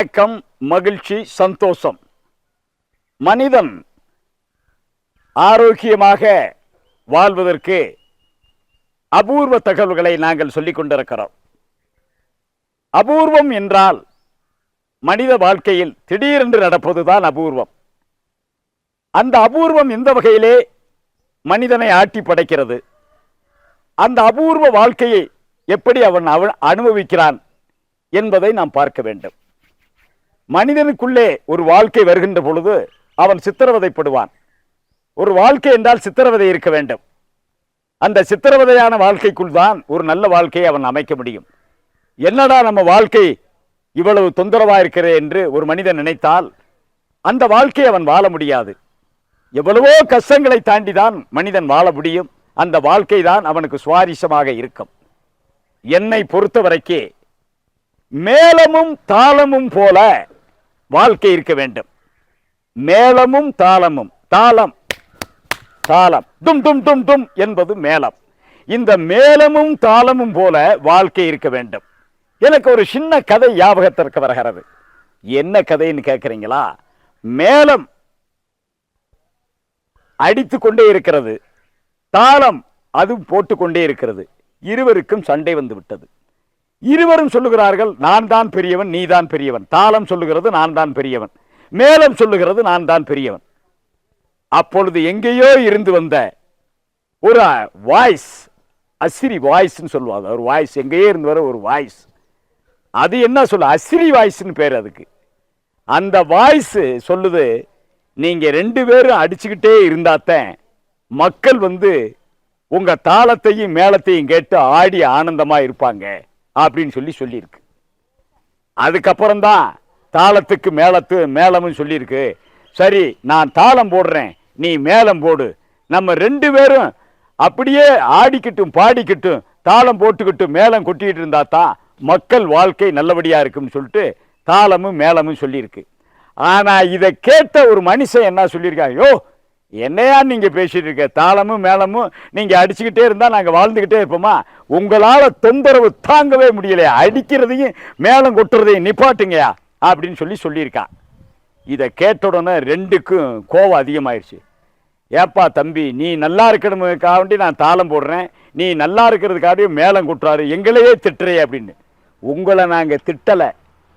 வணக்கம், மகிழ்ச்சி, சந்தோஷம். மனிதன் ஆரோக்கியமாக வாழ்வதற்கு அபூர்வ தகவல்களை நாங்கள் சொல்லிக் கொண்டிருக்கிறோம். அபூர்வம் என்றால் மனித வாழ்க்கையில் திடீரென்று நடப்பதுதான் அபூர்வம். அந்த அபூர்வம் எந்த வகையிலே மனிதனை ஆட்டி படைக்கிறது, அந்த அபூர்வ வாழ்க்கையை எப்படி அவன் அனுபவிக்கிறான் என்பதை நாம் பார்க்க வேண்டும். மனிதனுக்குள்ளே ஒரு வாழ்க்கை வருகின்ற பொழுது அவன் சித்திரவதைப்படுவான். ஒரு வாழ்க்கை என்றால் சித்திரவதை இருக்க வேண்டும். அந்த சித்திரவதையான வாழ்க்கைக்குள் தான் ஒரு நல்ல வாழ்க்கையை அவன் அமைக்க முடியும். என்னடா நம்ம வாழ்க்கை இவ்வளவு தொந்தரவாக இருக்கிறது என்று ஒரு மனிதன் நினைத்தால் அந்த வாழ்க்கையை அவன் வாழ முடியாது. எவ்வளவோ கஷ்டங்களை தாண்டிதான் மனிதன் வாழ முடியும். அந்த வாழ்க்கை தான் அவனுக்கு சுவாரஸ்யமாக இருக்கும். என்னை பொறுத்தவரைக்கே மேளமும் தாளமும் போல வாழ்க்கை இருக்க வேண்டும். மேளமும் தாளமும், தாளம் தாளம் டும் டும் டும் டும் என்பது மேளம். இந்த மேளமும் தாளமும் போல வாழ்க்கை இருக்க வேண்டும். எனக்கு ஒரு சின்ன கதை ஞாபகத்திற்கு வருகிறது. என்ன கதைன்னு கேட்கிறீங்களா? மேளம் அடித்து கொண்டே இருக்கிறது, தாளம் அது போட்டுக்கொண்டே இருக்கிறது. இருவருக்கும் சண்டை வந்து விட்டது. இருவரும் சொல்லுகிறார்கள், நான் தான் பெரியவன், நீ தான் பெரியவன். தாளம் சொல்லுகிறது நான் தான் பெரியவன், மேளம் சொல்லுகிறது நான் தான் பெரியவன். அப்பொழுது எங்கேயோ இருந்து வந்த ஒரு வாய்ஸ், அசிரி வாய்ஸ்ன்னு சொல்லுவாங்க. ஒரு வாய்ஸ் எங்கேயோ இருந்து வர ஒரு வாய்ஸ், அது என்ன சொல்ல, அசிரி வாய்ஸ்ன்னு பேர் அதுக்கு. அந்த வாய்ஸ் சொல்லுது, நீங்க ரெண்டு பேரும் அடிச்சுக்கிட்டே இருந்தாத்தான் மக்கள் உங்க தாளத்தையும் மேளத்தையும் கேட்டு ஆடி ஆனந்தமா இருப்பாங்க அப்படின்னு சொல்லியிருக்கு. அதுக்கப்புறம் தான் தாளத்துக்கு மேளமும் சொல்லியிருக்கு. சரி, நான் தாளம் போடுறேன், நீ மேளம் போடு, நம்ம ரெண்டு பேரும் அப்படியே ஆடிக்கிட்டும் பாடிக்கிட்டும் தாளம் போட்டுக்கிட்டும் மேளம் கொட்டிக்கிட்டு இருந்தா தான் மக்கள் வாழ்க்கை நல்லபடியா இருக்குன்னு சொல்லிட்டு தாளமும் மேளமும் சொல்லியிருக்கு. ஆனா இதை கேட்ட ஒரு மனுஷன் என்ன சொல்லியிருக்காங்க, யோ என்னையா நீங்க பேசிட்டு இருக்க, தாளமும் மேளமும் நீங்க அடிச்சுக்கிட்டே இருந்தா நாங்க வாழ்ந்துகிட்டே இருப்போமா? உங்களால தொந்தரவு தாங்கவே முடியலையா, அடிக்கிறதையும் மேளம் கொட்டுறதையும் நிப்பாட்டுங்கயா அப்படின்னு சொல்லியிருக்கான். இதை கேட்ட உடனே ரெண்டுக்கும் கோபம் அதிகமாயிருச்சு. ஏப்பா தம்பி, நீ நல்லா இருக்கணுக்காக வேண்டி நான் தாளம் போடுறேன், நீ நல்லா இருக்கிறதுக்காக மேளம் கொட்டுறாரு, எங்களையே திட்டுறே அப்படின்னு. உங்களை நாங்க திட்டலை,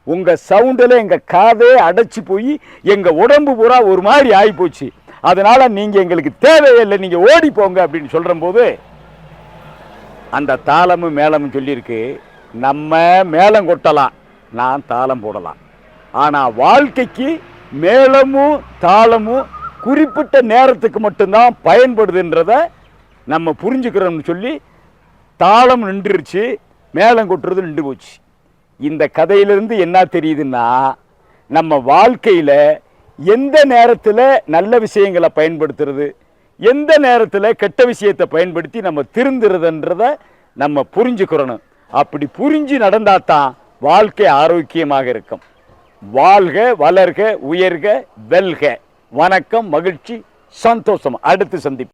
உங்க சவுண்டில் எங்க காதே அடைச்சி போய் எங்க உடம்பு பூரா ஒரு மாதிரி ஆகி போச்சு, அதனால நீங்க எங்களுக்கு தேவையில்லை, நீங்க ஓடி போங்க அப்படின்னு சொல்ற போது அந்த தாளமும் மேளமும் சொல்லியிருக்கு, நம்ம மேளம் கொட்டலாம், நான் தாளம் போடலாம். ஆனா வாழ்க்கைக்கு மேளமும் தாளமும் குறிப்பிட்ட நேரத்துக்கு மட்டும்தான் பயன்படுதுன்றத நம்ம புரிஞ்சுக்கிறோம்னு சொல்லி தாளம் நின்றுருச்சு, மேளம் கொட்டுறது நின்று போச்சு. இந்த கதையிலிருந்து என்ன தெரியுதுன்னா, நம்ம வாழ்க்கையில எந்த நேரத்தில் நல்ல விஷயங்களை பயன்படுத்துறது, எந்த நேரத்தில் கெட்ட விஷயத்தை பயன்படுத்தி நம்ம திருந்துறதுன்றத நம்ம புரிஞ்சுக்கிறணும். அப்படி புரிஞ்சு நடந்தாதான் வாழ்க்கை ஆரோக்கியமாக இருக்கும். வாழ்க, வளர்க, உயர்க, வெல்க. வணக்கம், மகிழ்ச்சி, சந்தோஷம். அடுத்து சந்திப்போம்.